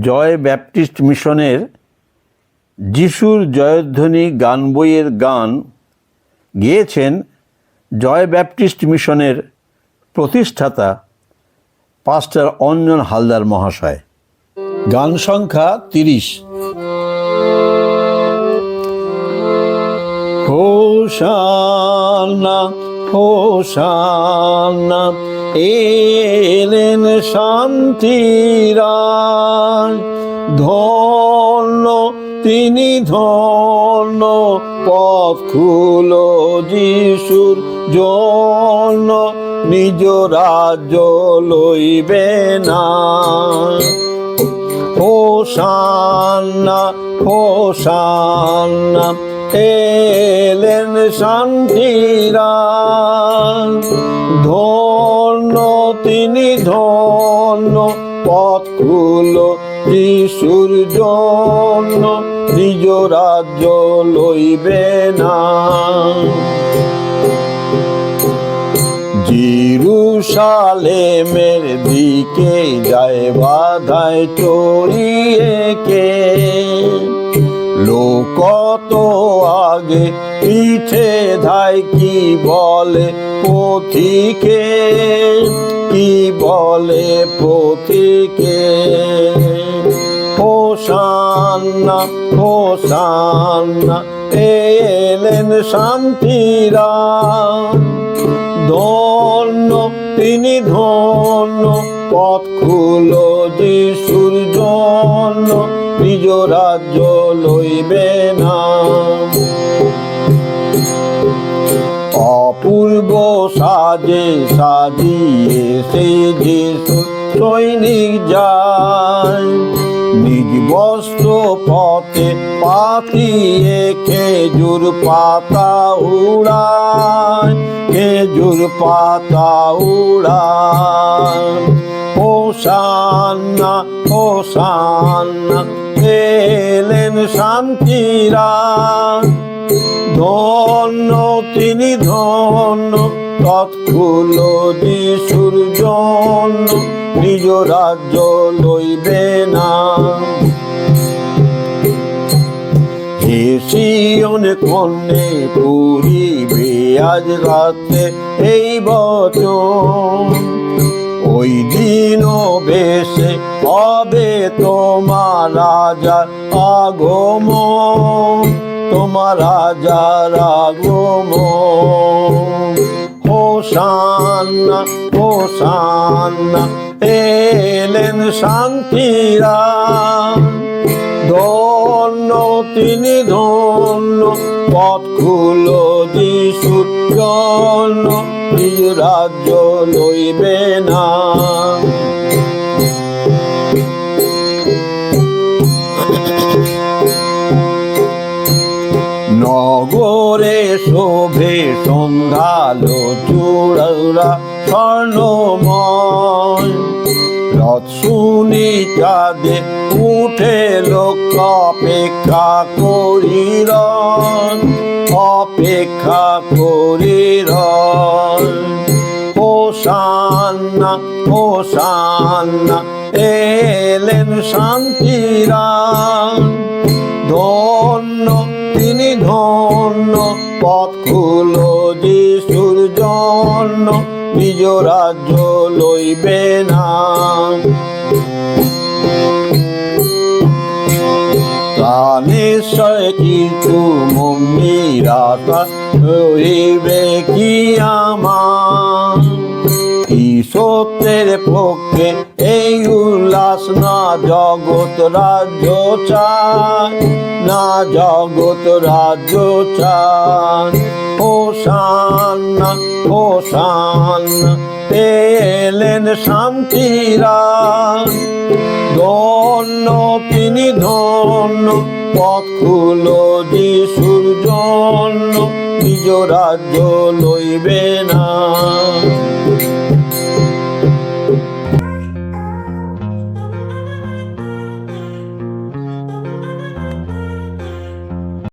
জয় Baptist মিশনের যিশুর জয়ধ্বনি গান বইয়ের গান গেয়েছেন জয় ব্যাপটিস্ট মিশনের প্রতিষ্ঠাতা পাস্টার অঞ্জন হালদার মহাশয়। গান সংখ্যা 30। হোশানা হোশানা এলেন শান্তির রাজ, ধন্য তিনি ধন্য, পথ খুলো যিশুর জন্য, নিজ রাজ্য লইবে না। হোশানা হোশানা এলেন শান্তির রাজ, ধন্য তিনি ধন্য, পথ খুলো যিশুর জন্য, নিজ রাজ্য লইবে না। জেরুসালেমের দিকে যায় বাধায় চড়িয়ে কে, লোক তো আগে পিছে ধায়, কি বলে পথিকে, কি বলে পথিকে। হোশানা হোশানা এলেন শান্তির রাজ, ধন্য তিনি ধন্য, পথ খুলো যিশুর জন্য, নিজ রাজ্য লইবে না। অপূর্ব সাজে সাজিয়ে সেই যিশু সৈনিক যায়, নিজ বস্ত্র পথে পাতিয়ে খেজুর পাতা উড়ায়, খেজুর পাতা উড়ায়। হোশানা হোশানা এলেন শান্তির রাজ, ধন্য তিনি ধন্য, পথ খুলো যিশুর জন্য, নিজ রাজ্য লইবে না। হে সিয়ন কন্যে পুরিবে আজ রাতে এই বচন, ওই দিন বেশে হবে তোমার রাজার আগমন, তোমার রাজার আগমন। হোশানা হোশানা এলেন শান্তির রাজ, ধন্য তিনি ধন্য, পথ খুলো যিশুর জন্য, নিজ রাজ্য লইবে না। নগরে শোভে সন্ধ্যালো চূড়া স্বর্ণময়, রথ শুনি চাঁদে উঠে লোক অপেক্ষা করি রন, অপেক্ষা করি রন। হোশানা হোশানা এলেন শান্তির রাজ, ধন্য তিনি ধন্য, পথ খুলো যিশুর জন্য, নিজ রাজ্য লইবে না। নিশ্চয় কিছু মন্দিরাতা হইবে কি আমার, কি সত্যের পক্ষে এই উল্লাস, না জগৎ রাজ্য চায়, না জগৎ রাজ্য চায়। হোশানা হোশানা এলেন শান্তির রাজ, ধন্য তিনি ধন্য, পথ খুলো যিশুর জন্য, নিজ রাজ্য লইবে না।